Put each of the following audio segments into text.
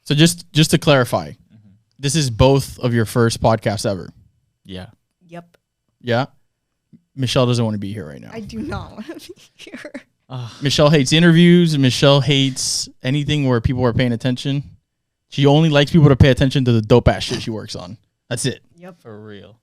So just to clarify, this is both of your first podcasts ever. Yeah. Yep. Yeah. Michelle doesn't want to be here right now. I do not want to be here. Michelle hates interviews. Michelle hates anything where people are paying attention. She only likes people to pay attention to the dope ass shit she works on. That's it. Yep. For real.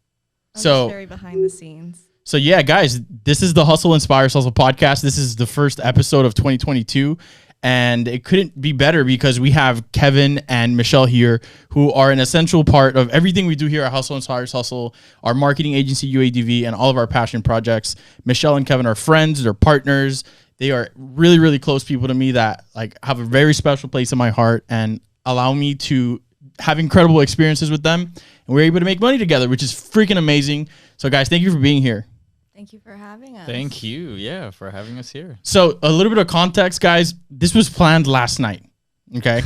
I'm just very behind the scenes. So yeah, guys, this is the Hustle Inspires Hustle podcast. This is the first episode of 2022. And it couldn't be better because we have Keven and Michelle here, who are an essential part of everything we do here at Hustle Inspires Hustle, our marketing agency, UADV, and all of our passion projects. Michelle and Keven are friends. They're partners. They are really, really close people to me that like have a very special place in my heart and allow me to have incredible experiences with them. And we're able to make money together, which is freaking amazing. So guys, thank you for being here. Thank you for having us. Thank you. Yeah, for having us here. So a little bit of context, guys. This was planned last night. Okay.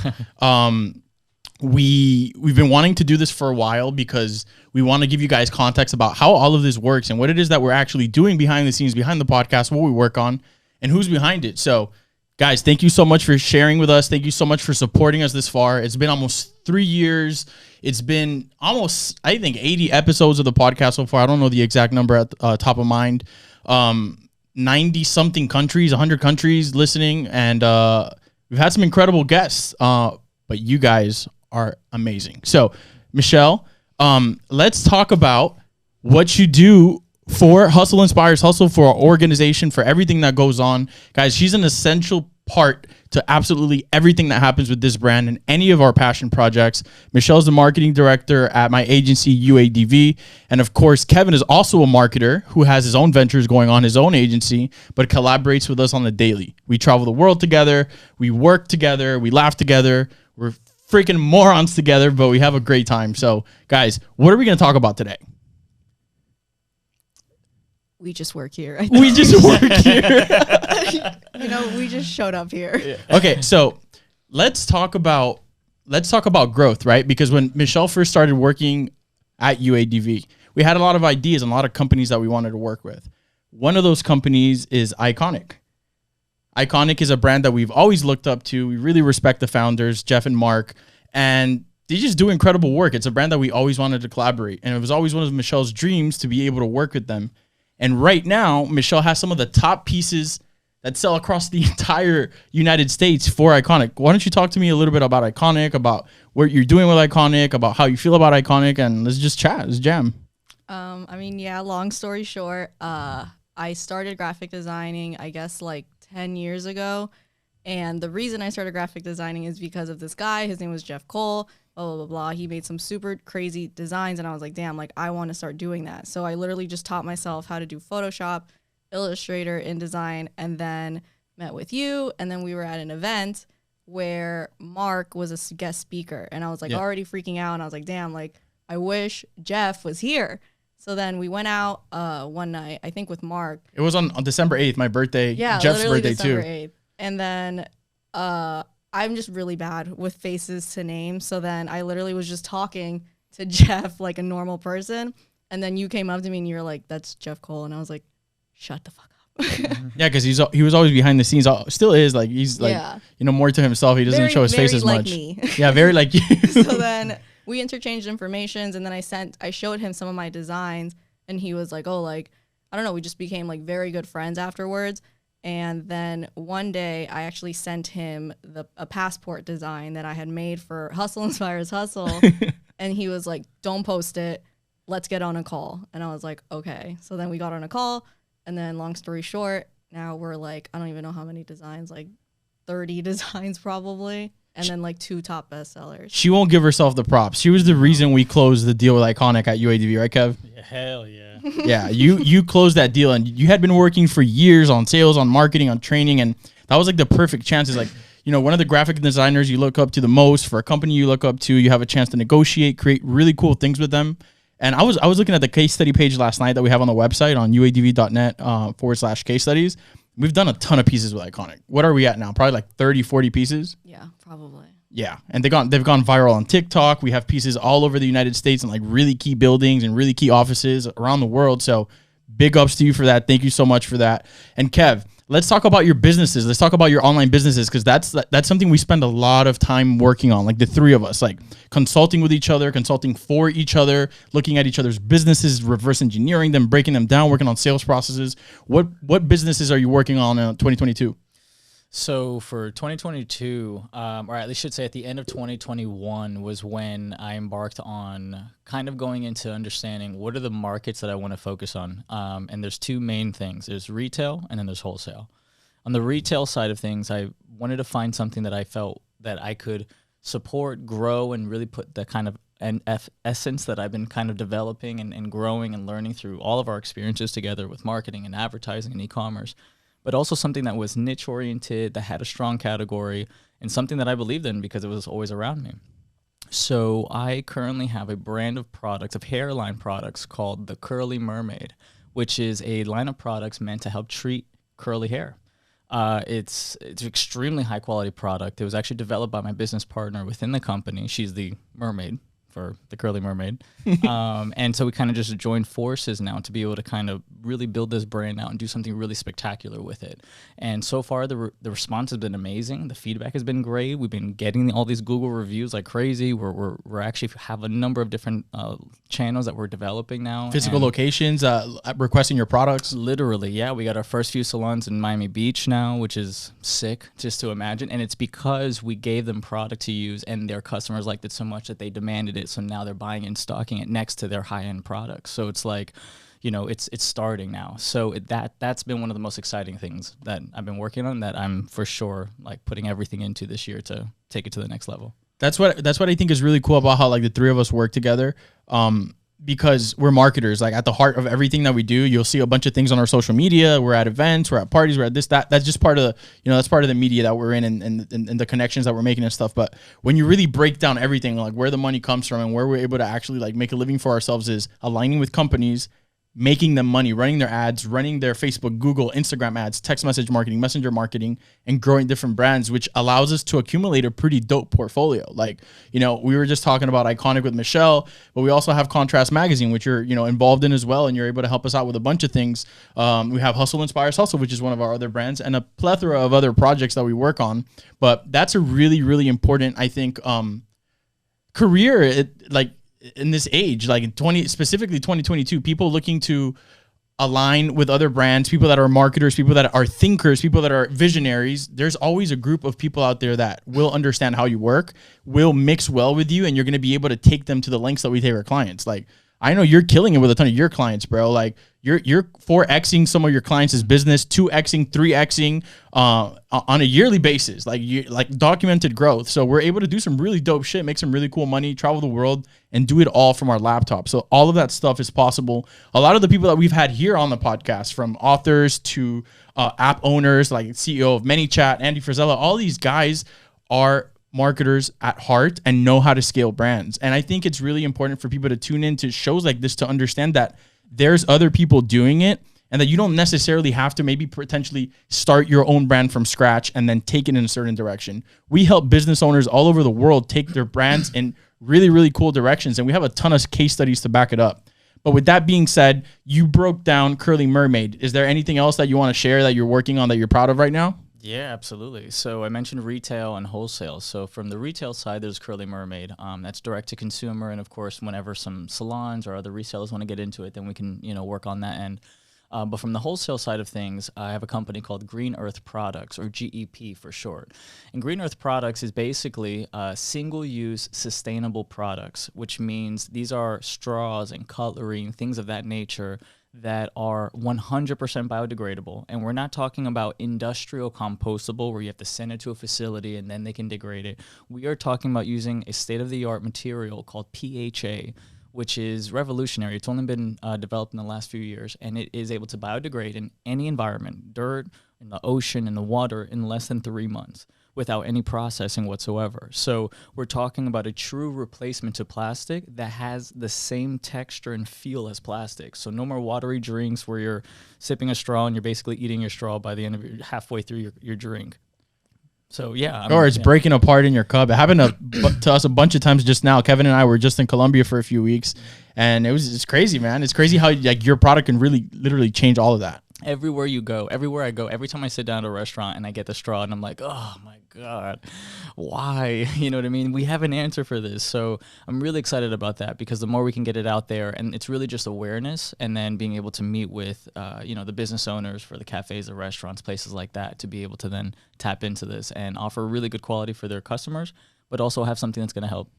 We've been wanting to do this for a while because we want to give you guys context about how all of this works and what it is that we're actually doing behind the scenes, behind the podcast, what we work on, and who's behind it. So guys, thank you so much for sharing with us. Thank you so much for supporting us this far. It's been almost 3 years. It's been almost, I think, 80 episodes of the podcast so far. I don't know the exact number at top of mind. 90-something countries, 100 countries listening. And we've had some incredible guests. But you guys are amazing. So, Michelle, let's talk about what you do for Hustle Inspires Hustle, for our organization, for everything that goes on. Guys, she's an essential part to absolutely everything that happens with this brand and any of our passion projects. Michelle's the marketing director at my agency, UADV. And of course, Keven is also a marketer who has his own ventures going on, his own agency, but collaborates with us on the daily. We travel the world together. We work together. We laugh together. We're freaking morons together, but we have a great time. So guys, what are we going to talk about today? We just work here. We just work here. We just showed up here. Yeah. Okay, so let's talk about growth, right? Because when Michelle first started working at UADV, we had a lot of ideas and a lot of companies that we wanted to work with. One of those companies is Ikonick. Ikonick is a brand that we've always looked up to. We really respect the founders, Jeff and Mark, and they just do incredible work. It's a brand that we always wanted to collaborate, and it was always one of Michelle's dreams to be able to work with them. And right now, Michelle has some of the top pieces that sell across the entire United States for Ikonick. Why don't you talk to me a little bit about Ikonick, about what you're doing with Ikonick, about how you feel about Ikonick, and let's just chat, let's jam. Long story short, I started graphic designing, I guess, like 10 years ago. And the reason I started graphic designing is because of this guy. His name was Jeff Cole. Blah, blah, blah, blah. He made some super crazy designs, and I was like, damn, like, I want to start doing that. So I literally just taught myself how to do Photoshop, Illustrator, InDesign, and then met with you. And then we were at an event where Mark was a guest speaker, and I was like already freaking out. And I was like, damn, like, I wish Jeff was here. So then we went out one night, I think with Mark. It was on December 8th, my birthday. Yeah, Jeff's literally birthday December too. 8th. And then I'm just really bad with faces to name. So then I literally was just talking to Jeff like a normal person. And then you came up to me and you were like, that's Jeff Cole. And I was like, shut the fuck up. Yeah, because he was always behind the scenes. Still is. Like, he's like, more to himself. He doesn't show his face as like much. Me. Yeah, very like you. So then we interchanged informations, and then I showed him some of my designs, and he was like, oh, like, I don't know. We just became like very good friends afterwards. And then one day I actually sent him a passport design that I had made for Hustle Inspires Hustle. And he was like, don't post it. Let's get on a call. And I was like, okay. So then we got on a call. And then long story short, now we're like, I don't even know how many designs, like 30 designs probably. And then like 2 top bestsellers. She won't give herself the props. She was the reason we closed the deal with Ikonick at UADV, right, Kev? Yeah, hell yeah. Yeah, you closed that deal, and you had been working for years on sales, on marketing, on training, and that was like the perfect chance. Is like, one of the graphic designers you look up to the most, for a company you look up to, you have a chance to negotiate, create really cool things with them. And I was looking at the case study page last night that we have on the website on uadv.net/case studies. We've done a ton of pieces with Ikonick. What are we at now? Probably like 30, 40 pieces? Yeah, probably. Yeah, and they've gone viral on TikTok. We have pieces all over the United States and like really key buildings and really key offices around the world. So big ups to you for that. Thank you so much for that. And Kev, let's talk about your businesses. Let's talk about your online businesses, because that's something we spend a lot of time working on. Like the three of us, like consulting with each other, consulting for each other, looking at each other's businesses, reverse engineering them, breaking them down, working on sales processes. What businesses are you working on in 2022? So for 2022, or at least should say at the end of 2021 was when I embarked on kind of going into understanding what are the markets that I want to focus on. And there's two main things. There's retail and then there's wholesale. On the retail side of things, I wanted to find something that I felt that I could support, grow, and really put the kind of essence that I've been kind of developing and growing and learning through all of our experiences together with marketing and advertising and e-commerce, but also something that was niche oriented, that had a strong category, and something that I believed in because it was always around me. So I currently have a brand of products, of hairline products called the Curly Mermaid, which is a line of products meant to help treat curly hair. It's extremely high quality product. It was actually developed by my business partner within the company. She's the mermaid for the Curly Mermaid. And so we kind of just joined forces now to be able to kind of really build this brand out and do something really spectacular with it. And so far, the response has been amazing. The feedback has been great. We've been getting all these Google reviews like crazy. We're actually have a number of different channels that we're developing now. Physical locations, requesting your products. Literally, yeah. We got our first few salons in Miami Beach now, which is sick just to imagine. And it's because we gave them product to use and their customers liked it so much that they demanded it. So now they're buying it and stocking it next to their high-end products. So it's like, you know, it's starting now. So that's been one of the most exciting things that I've been working on, that I'm for sure like putting everything into this year to take it to the next level. That's what I think is really cool about how like the three of us work together. Because we're marketers, like at the heart of everything that we do, you'll see a bunch of things on our social media. We're at events, we're at parties, we're at this, that. That's just part of the, that's part of the media that we're in and the connections that we're making and stuff. But when you really break down everything, like where the money comes from and where we're able to actually like make a living for ourselves is aligning with companies, making them money, running their ads, running their Facebook, Google, Instagram ads, text message marketing, messenger marketing, and growing different brands, which allows us to accumulate a pretty dope portfolio. Like, we were just talking about Ikonick with Michelle, but we also have Contrast Magazine, which you're, involved in as well, and you're able to help us out with a bunch of things. We have Hustle Inspires Hustle, which is one of our other brands, and a plethora of other projects that we work on. But that's a really, really important, I think, career, in this age, like specifically 2022, people looking to align with other brands, people that are marketers, people that are thinkers, people that are visionaries. There's always a group of people out there that will understand how you work, will mix well with you, and you're going to be able to take them to the lengths that we take our clients. Like, I know you're killing it with a ton of your clients, bro. Like you're 4Xing some of your clients' business, 2Xing, 3Xing on a yearly basis, like documented growth. So we're able to do some really dope shit, make some really cool money, travel the world, and do it all from our laptop. So all of that stuff is possible. A lot of the people that we've had here on the podcast, from authors to app owners, like CEO of ManyChat, Andy Frisella, all these guys are marketers at heart and know how to scale brands. And I think it's really important for people to tune into shows like this to understand that there's other people doing it and that you don't necessarily have to maybe potentially start your own brand from scratch and then take it in a certain direction. We help business owners all over the world take their brands in really, really cool directions, and we have a ton of case studies to back it up. But with that being said, you broke down Curly Mermaid. Is there anything else that you want to share that you're working on that you're proud of right now? Yeah, absolutely. So I mentioned retail and wholesale. So from the retail side, there's Curly Mermaid. That's direct to consumer. And of course, whenever some salons or other resellers want to get into it, then we can, work on that end. But from the wholesale side of things, I have a company called Green Earth Products, or GEP for short. And Green Earth Products is basically single-use sustainable products, which means these are straws and cutlery and things of that nature that are 100% biodegradable. And we're not talking about industrial compostable where you have to send it to a facility and then they can degrade it. We are talking about using a state-of-the-art material called PHA, which is revolutionary. It's only been developed in the last few years, and it is able to biodegrade in any environment, dirt, in the ocean, in the water, in less than 3 months, without any processing whatsoever. So we're talking about a true replacement to plastic that has the same texture and feel as plastic. So no more watery drinks where you're sipping a straw and you're basically eating your straw by the end of halfway through your drink. So yeah. Or it's breaking apart in your cup. It happened to us a bunch of times just now. Kevin and I were just in Colombia for a few weeks, and it's crazy, man. It's crazy how like your product can really literally change all of that. everywhere you go, everywhere I go, every time I sit down at a restaurant and I get the straw and I'm like, oh my God, why? You know what I mean? We have an answer for this. So I'm really excited about that because the more we can get it out there, and it's really just awareness, and then being able to meet with, the business owners for the cafes, the restaurants, places like that, to be able to then tap into this and offer really good quality for their customers, but also have something that's going to help,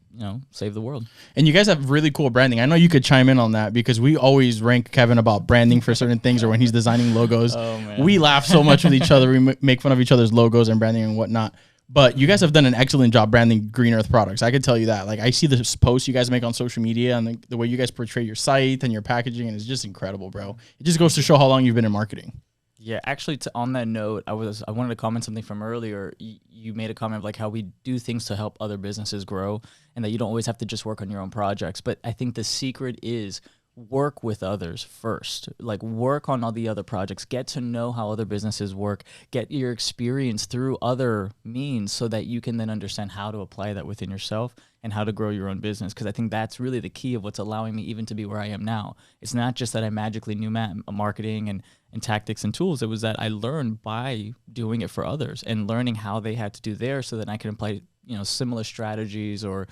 save the world. And you guys have really cool branding. I know you could chime in on that because we always rank Kevin about branding for certain things or when he's designing logos. Oh, man. We laugh so much with each other. We make fun of each other's logos and branding and whatnot. But you guys have done an excellent job branding Green Earth products. I could tell you that. Like, I see the posts you guys make on social media and the way you guys portray your site and your packaging, and it's just incredible, bro. It just goes to show how long you've been in marketing. Yeah, actually, on that note, I wanted to comment something from earlier. You made a comment of like how we do things to help other businesses grow, and that you don't always have to just work on your own projects. But I think the secret is work with others first. Like, work on all the other projects. Get to know how other businesses work. Get your experience through other means so that you can then understand how to apply that within yourself and how to grow your own business. Because I think that's really the key of what's allowing me even to be where I am now. It's not just that I magically knew marketing and tactics and tools. It was that I learned by doing it for others and learning how they had to do theirs so that I can apply, similar strategies or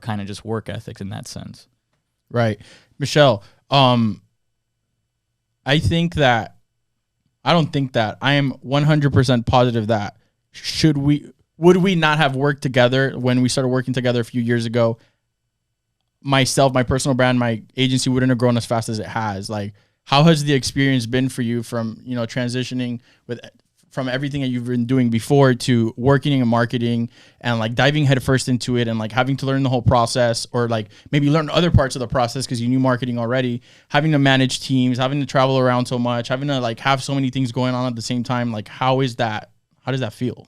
kind of just work ethics in that sense. Right. Michelle, I am 100% positive that would we not have worked together when we started working together a few years ago, myself, my personal brand, my agency wouldn't have grown as fast as it has. Like, how has the experience been for you from, transitioning from everything that you've been doing before to working in marketing and like diving headfirst into it and like having to learn the whole process, or like maybe learn other parts of the process because you knew marketing already, having to manage teams, having to travel around so much, having to like have so many things going on at the same time? Like, how does that feel?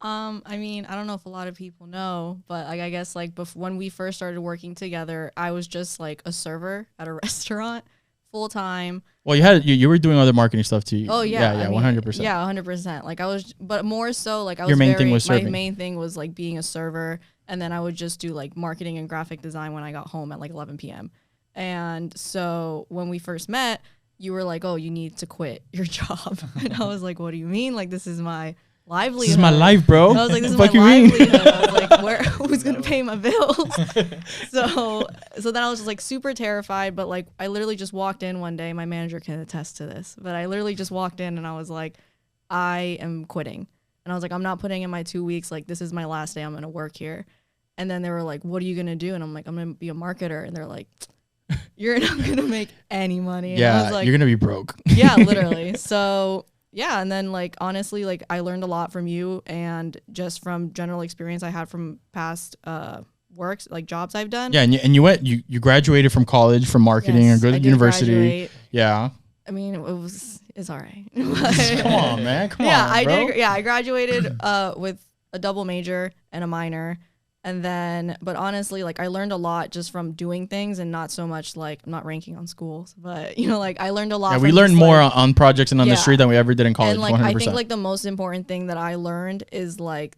I mean, I don't know if a lot of people know, but like, I guess like when we first started working together, I was just like a server at a restaurant full time. Well, you were doing other marketing stuff too. Oh yeah, yeah, 100%. Yeah, 100%. Like I was, but more so like I was. Your main thing was serving. My main thing was like being a server, and then I would just do like marketing and graphic design when I got home at like 11 p.m. And so when we first met, you were like, "Oh, you need to quit your job," and I was like, "What do you mean? Like this is my livelihood. This is my life, bro." And I was like, "This is my livelihood." I was like, who's gonna pay my bills? So then I was just like super terrified. But like, I literally just walked in one day. My manager can attest to this. But I literally just walked in and I was like, I am quitting. And I was like, I'm not putting in my 2 weeks. Like, this is my last day. I'm gonna work here. And then they were like, "What are you gonna do?" And I'm like, "I'm gonna be a marketer." And they're like, "You're not gonna make any money." And I was like, you're gonna be broke. Yeah, literally. So. Yeah, and then like honestly, like I learned a lot from you, and just from general experience I had from past works, like jobs I've done. Yeah, and you graduated from college from marketing or go to university. Graduate. Yeah. I mean, it's all right. Come on, man. Come on, I bro. did. Yeah, I graduated with a double major and a minor. And then, but honestly, like I learned a lot just from doing things and not so much like, I'm not ranking on schools, but like I learned a lot. Yeah, we learned more on projects and on the street than we ever did in college. And like 100%. I think like the most important thing that I learned is like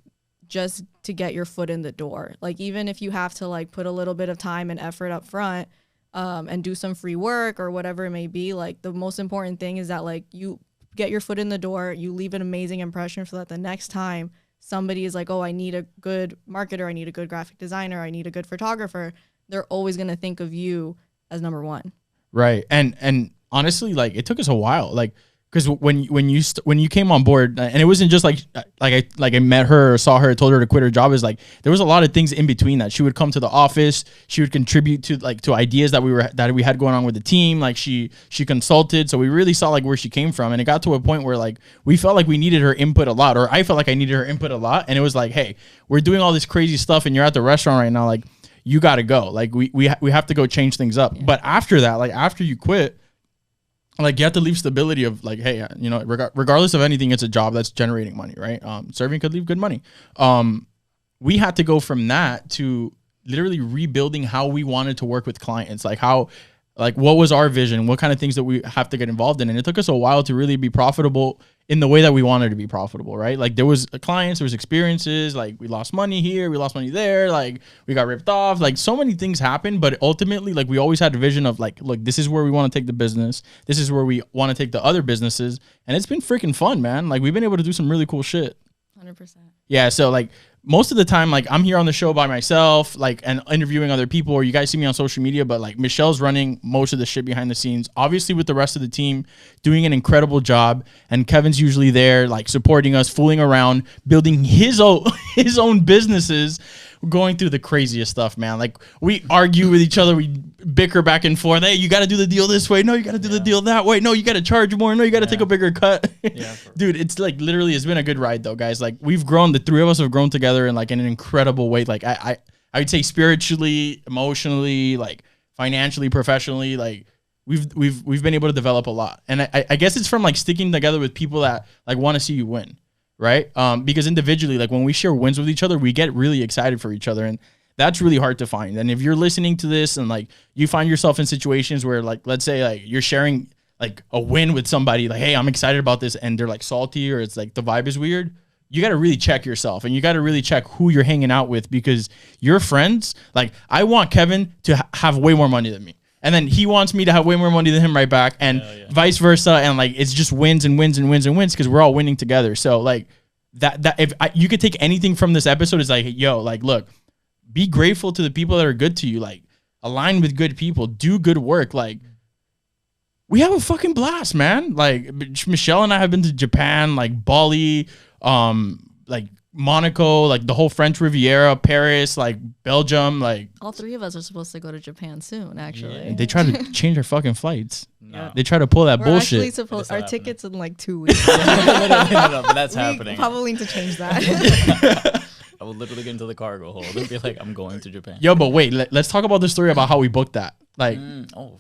just to get your foot in the door. Like even if you have to like put a little bit of time and effort up front and do some free work or whatever it may be, like the most important thing is that like you get your foot in the door, you leave an amazing impression so that the next time somebody is like, "Oh, I need a good marketer, I need a good graphic designer, I need a good photographer," they're always going to think of you as number one. Right. And honestly, like it took us a while, like because when you came on board, and it wasn't just like I met her or saw her, told her to quit her job. Is like there was a lot of things in between that. She would come to the office, she would contribute to ideas that we had going on with the team. Like she consulted, so we really saw like where she came from, and it got to a point where like we felt like we needed her input a lot, or I felt like I needed her input a lot, and it was like, hey, we're doing all this crazy stuff, and you're at the restaurant right now, like you got to go, like we have to go change things up. Yeah. But after that, like after you quit, like you have to leave stability of like, hey, regardless of anything, it's a job that's generating money, right? Serving could leave good money. We had to go from that to literally rebuilding how we wanted to work with clients, like how Like, what was our vision? What kind of things that we have to get involved in? And it took us a while to really be profitable in the way that we wanted to be profitable, right? Like, there was clients, there was experiences, like we lost money here, we lost money there, like we got ripped off, like so many things happened. But ultimately, like we always had a vision of like, look, this is where we want to take the business. This is where we want to take the other businesses. And it's been freaking fun, man. Like, we've been able to do some really cool shit. 100%. Yeah, so like most of the time, like I'm here on the show by myself, like, and interviewing other people, or you guys see me on social media, but like Michelle's running most of the shit behind the scenes, obviously with the rest of the team doing an incredible job, and Kevin's usually there, like supporting us, fooling around, building his own businesses, going through the craziest stuff, man. Like we argue with each other, we bicker back and forth. Hey, you got to do the deal this way. No, you got to do the deal that way. No, you got to charge more. No, you got to take a bigger cut. Dude, it's like literally, it's been a good ride though, guys. Like we've grown, the three of us have grown together in like in an incredible way. Like I would say spiritually, emotionally, like financially, professionally, like we've been able to develop a lot. And I guess it's from like sticking together with people that like want to see you win. Right? Because individually, like when we share wins with each other, we get really excited for each other. And that's really hard to find. And if you're listening to this and like you find yourself in situations where like, let's say like you're sharing like a win with somebody, like, hey, I'm excited about this, and they're like salty or it's like the vibe is weird, you got to really check yourself, and you got to really check who you're hanging out with, because your friends, like I want Kevin to have way more money than me. And then he wants me to have way more money than him right back, and vice versa. And like, it's just wins and wins and wins and wins because we're all winning together. So like that if you could take anything from this episode, is like, yo, like, look, be grateful to the people that are good to you. Like align with good people, do good work. Like we have a fucking blast, man. Like Michelle and I have been to Japan, like Bali, like Monaco, like the whole French Riviera, Paris, like Belgium, like all three of us are supposed to go to Japan soon. Actually, they try to change our fucking flights. No. They try to pull that We're bullshit. Actually supposed our tickets in like 2 weeks. No, but that's happening. Probably need to change that. I would literally get into the cargo hold and be like, I'm going to Japan. Yo, but wait, let's talk about the story about how we booked that. Like,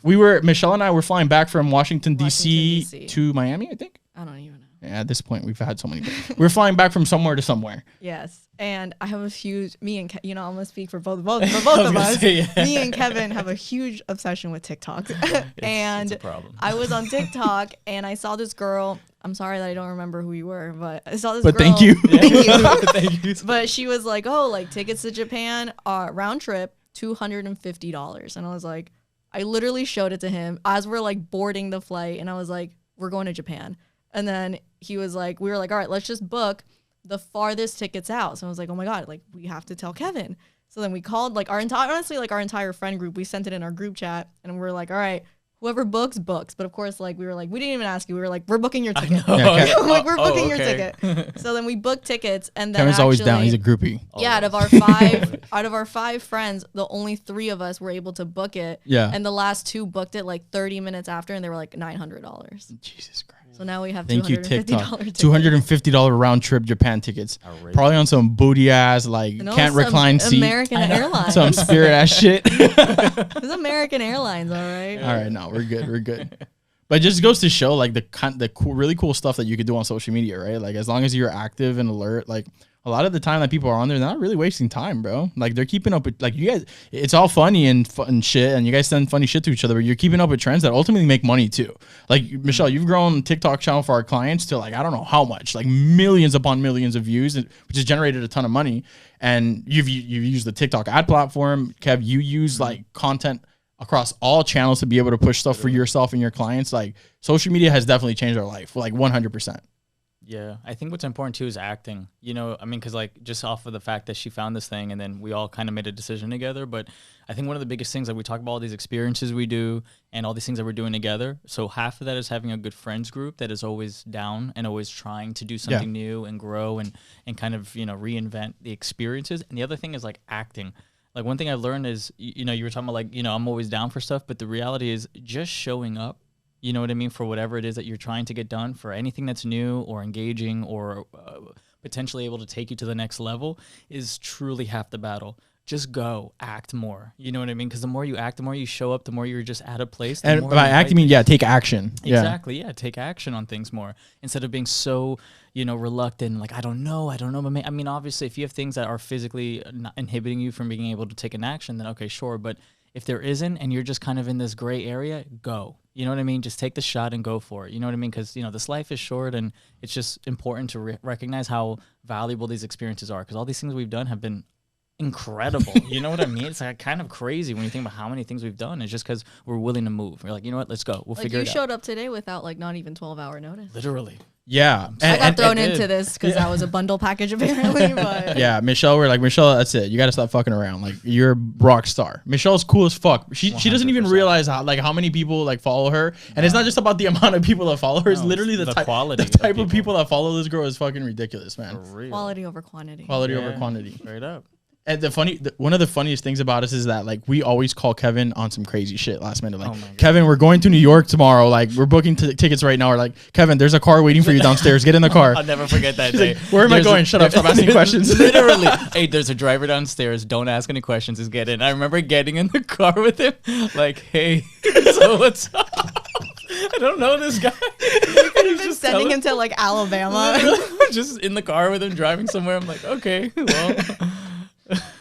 Michelle and I were flying back from Washington, D.C. to Miami, I think. I don't even know. Yeah, at this point, we've had so many. We're flying back from somewhere to somewhere. Yes, and I have a huge. Me and I'm gonna speak for both of us. Me and Kevin have a huge obsession with TikTok, and it's a problem. I was on TikTok and I saw this girl. I'm sorry that I don't remember who you were, but I saw this girl. But thank you. Thank you. But she was like, "Oh, like tickets to Japan, round trip, $250," and I was like, I literally showed it to him as we're like boarding the flight, and I was like, "We're going to Japan." And then he was like, we were like, all right, let's just book the farthest tickets out. So I was like, oh my God, like we have to tell Kevin. So then we called like our entire friend group. We sent it in our group chat and we're like, all right, whoever books. But of course, like we were like, we didn't even ask you. We were like, we're booking your ticket. Like we're booking your ticket. So then we booked tickets, and then Kevin's always down. He's a groupie. Yeah, out of our five friends, the only 3 of us were able to book it. Yeah. And the last 2 booked it like 30 minutes after, and they were like $900. Jesus Christ. So now we have Thank you, TikTok. $250 round trip Japan tickets. Outrageous. Probably on some booty ass, like can't recline seat. American Airlines. Some Spirit ass shit. It's American Airlines, all right. All right, no, we're good. We're good. But it just goes to show like the really cool stuff that you could do on social media, right? Like as long as you're active and alert, like a lot of the time that people are on there, they're not really wasting time, bro. Like they're keeping up with, like you guys, it's all funny and fun shit, and you guys send funny shit to each other, but you're keeping up with trends that ultimately make money too. Like Michelle, you've grown TikTok channel for our clients to like, I don't know how much, like millions upon millions of views, which has generated a ton of money. And you've used the TikTok ad platform. Kev, you use like content across all channels to be able to push stuff for yourself and your clients. Like social media has definitely changed our life, like 100%. Yeah, I think what's important too is acting. You know, I mean, because like just off of the fact that she found this thing and then we all kind of made a decision together. But I think one of the biggest things, like we talk about all these experiences we do and all these things that we're doing together. So half of that is having a good friends group that is always down and always trying to do something new and grow and kind of, you know, reinvent the experiences. And the other thing is like acting. Like one thing I've learned is, you know, you were talking about like, you know, I'm always down for stuff, but the reality is just showing up. You know what I mean? For whatever it is that you're trying to get done, for anything that's new or engaging or potentially able to take you to the next level is truly half the battle. Just go, act more. You know what I mean? Because the more you act, the more you show up, the more you're just at a place. And by acting, I mean, take action. Exactly, yeah, take action on things more. Instead of being so, you know, reluctant, like, I don't know. But I mean, obviously, if you have things that are physically not inhibiting you from being able to take an action, then okay, sure. But If there isn't, and you're just kind of in this gray area, go. You know what I mean? Just take the shot and go for it. You know what I mean? Because, you know, this life is short, and it's just important to recognize how valuable these experiences are, because all these things we've done have been incredible. You know what I mean? It's like kind of crazy when you think about how many things we've done. It's just because we're willing to move. We're like, you know what? Let's go. We'll figure it out. You showed up today without like not even 12-hour notice. Literally. Yeah. I got thrown into this because that was a bundle package apparently. But yeah, Michelle, we're like, Michelle, that's it. You got to stop fucking around. Like, you're a rock star. Michelle's cool as fuck. She doesn't even realize how many people like follow her. And it's not just about the amount of people that follow her. It's literally the quality. The type of people that follow this girl is fucking ridiculous, man. quality over quantity. Quality over quantity. Straight up. And one of the funniest things about us is that like we always call Kevin on some crazy shit last minute. Like, Kevin, we're going to New York tomorrow. Like, we're booking tickets right now. We're like, Kevin, there's a car waiting for you downstairs. Get in the car. I'll never forget that day. Like, where am I going? Shut up. Stop asking questions. Literally. Hey, there's a driver downstairs. Don't ask any questions. Just get in. I remember getting in the car with him. Like, hey, so what's up? I don't know this guy. He's just sending him to like Alabama. Just in the car with him driving somewhere. I'm like, okay, well.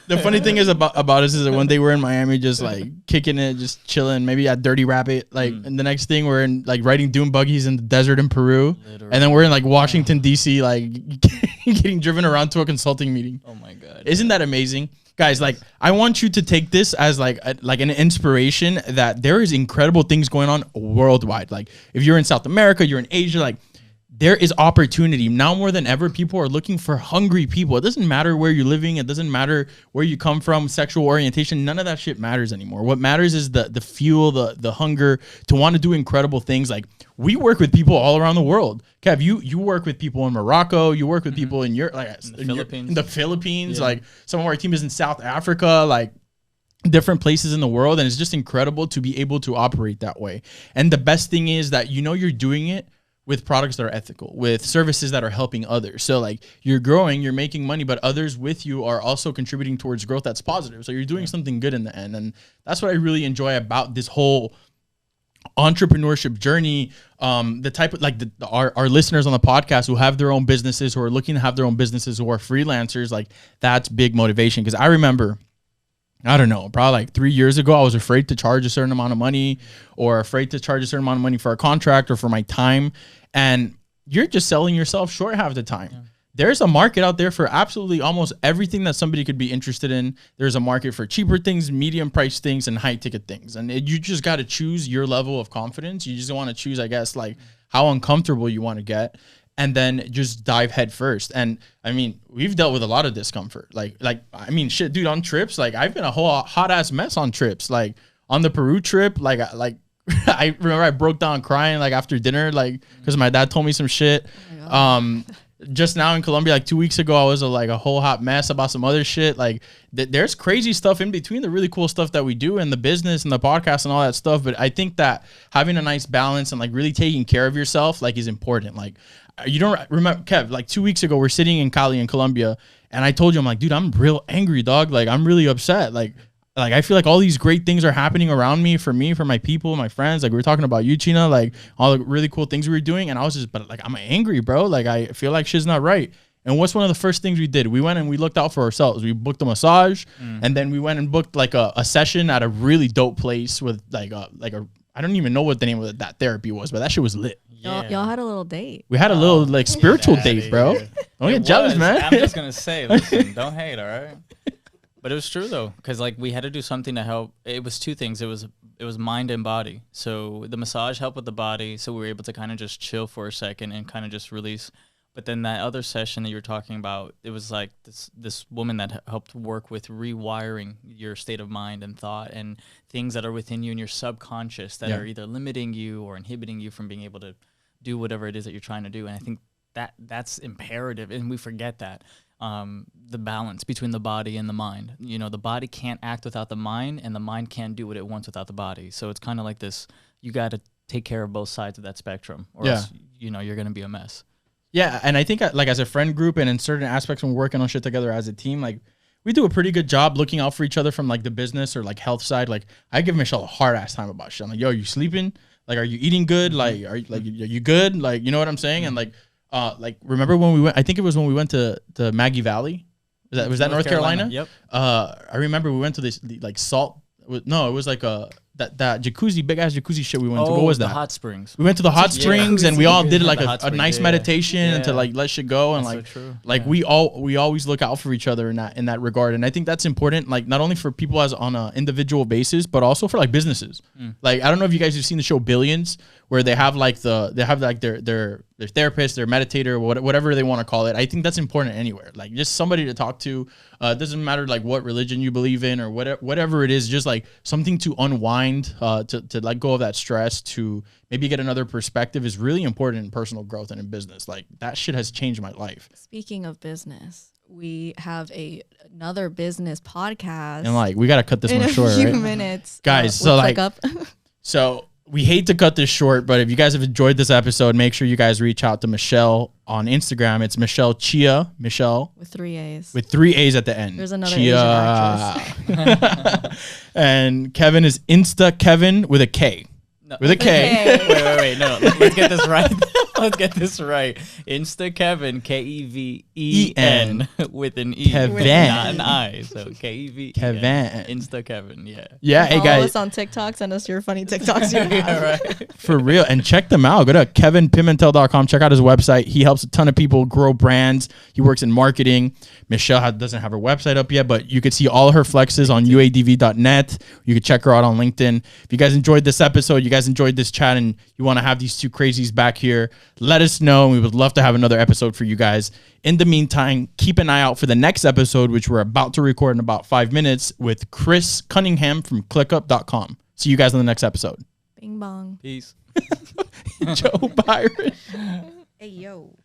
The funny thing is about us is that one day we're in Miami just like kicking it, just chilling, maybe at Dirty Rabbit. Like, and the next thing we're in like riding dune buggies in the desert in Peru. Literally. And then we're in like Washington, D.C., like getting driven around to a consulting meeting. Oh my God. Isn't that amazing? Guys, like, I want you to take this as like an inspiration that there is incredible things going on worldwide. Like, if you're in South America, you're in Asia, like, there is opportunity. Now more than ever, people are looking for hungry people. It doesn't matter where you're living. It doesn't matter where you come from, sexual orientation. None of that shit matters anymore. What matters is the fuel, the hunger to want to do incredible things. Like, we work with people all around the world. Kev, you work with people in Morocco. You work with people in Europe, like in the Philippines. Yeah. Like, some of our team is in South Africa. Like, different places in the world. And it's just incredible to be able to operate that way. And the best thing is that you know you're doing it with products that are ethical, with services that are helping others. So like, you're growing, you're making money, but others with you are also contributing towards growth that's positive. So you're doing something good in the end. And that's what I really enjoy about this whole entrepreneurship journey. The type of like our listeners on the podcast who have their own businesses, who are looking to have their own businesses, who are freelancers, like, that's big motivation. Because I remember, I don't know, probably like 3 years ago, I was afraid to charge a certain amount of money, or afraid to charge a certain amount of money for a contract or for my time. And you're just selling yourself short half the time. Yeah. There's a market out there for absolutely almost everything that somebody could be interested in. There's a market for cheaper things, medium price things, and high ticket things. And you just got to choose your level of confidence. You just want to choose, I guess, like how uncomfortable you want to get, and then just dive head first. And I mean, we've dealt with a lot of discomfort. Like, I mean, shit, dude, on trips, like, I've been a whole hot ass mess on trips. Like, on the Peru trip, like I remember I broke down crying like after dinner, like, because my dad told me some shit. Just now in Colombia, like 2 weeks ago, I was a whole hot mess about some other shit. Like, there's crazy stuff in between the really cool stuff that we do in the business and the podcast and all that stuff. But I think that having a nice balance and like really taking care of yourself, like, is important. Like, you don't remember, Kev, like 2 weeks ago, we're sitting in Cali in Colombia, and I told you, I'm like, dude, I'm real angry, dog. Like, I'm really upset. Like I feel like all these great things are happening around me, for my people, my friends. Like, we were talking about you, China, like all the really cool things we were doing. And I was just, but like, I'm angry, bro. Like, I feel like shit's not right. And what's one of the first things we did? We went and we looked out for ourselves. We booked a massage, and then we went and booked like a session at a really dope place with like a I don't even know what the name of that therapy was, but that shit was lit. Yeah. Y'all had a little date. We had a little like spiritual date, bro. Don't get jealous, man. I'm just gonna say, listen, don't hate, all right? But it was true though, because like we had to do something to help. It was two things. It was mind and body. So the massage helped with the body, so we were able to kind of just chill for a second and kind of just release. But then that other session that you were talking about, it was like this woman that helped work with rewiring your state of mind and thought and things that are within you and your subconscious that are either limiting you or inhibiting you from being able to do whatever it is that you're trying to do. And I think that's imperative, and we forget that. The balance between the body and the mind. You know, the body can't act without the mind, and the mind can't do what it wants without the body. So it's kind of like this, you got to take care of both sides of that spectrum, or else, you know, you're going to be a mess. Yeah, and I think like as a friend group and in certain aspects when we're working on shit together as a team, like we do a pretty good job looking out for each other from like the business or like health side. Like I give Michelle a hard ass time about shit. I'm like, yo, are you sleeping? Like, are you eating good? Like, are you good? Like, you know what I'm saying? And like remember when we went? I think it was when we went to Maggie Valley. Was that North Carolina? Yep. I remember we went to this like salt. No, it was like that jacuzzi, big ass jacuzzi shit we went to. What was that? The hot springs. We went to the hot springs and we all did like a nice yeah. meditation and to Yeah. like let shit go and That's like so true. like Yeah. we always look out for each other in that regard. And I think that's important, like not only for people as on an individual basis, but also for like businesses. Like I don't know if you guys have seen the show Billions, where they have like their therapist, their meditator, whatever they want to call it. I think that's important anywhere. Like just somebody to talk to. It doesn't matter like what religion you believe in or whatever it is. Just like something to unwind, to let go of that stress, to maybe get another perspective is really important in personal growth and in business. Like that shit has changed my life. Speaking of business, we have another business podcast. And like we gotta cut this in one a short, few right? minutes, Guys, with so like ClickUp. So we hate to cut this short, but if you guys have enjoyed this episode, make sure you guys reach out to Michelle on Instagram. It's Michelle Chia, Michelle with 3 A's. with 3 A's at the end. There's another Chia. Asian actress. And Kevin is Insta Kevin with a K. No. With a K. Wait. No, let's get this right. Let's get this right. Insta Keven, Keven with an E, Kevin. not an I. So Keven. Kevin. Insta Keven. Yeah. Yeah, hey Follow guys, us on TikTok. Send us your funny TikToks. You have. Yeah, right. for real. And check them out. Go to kevinpimentel.com. Check out his website. He helps a ton of people grow brands. He works in marketing. Michelle doesn't have her website up yet, but you could see all her flexes on uadv.net. You could check her out on LinkedIn. If you guys enjoyed this episode, you guys enjoyed this chat, and you want to have these two crazies back here, let us know. We would love to have another episode for you guys. In the meantime, keep an eye out for the next episode, which we're about to record in about 5 minutes with Chris Cunningham from clickup.com. See you guys on the next episode. Bing bong. Peace. Joe Byron. Hey yo.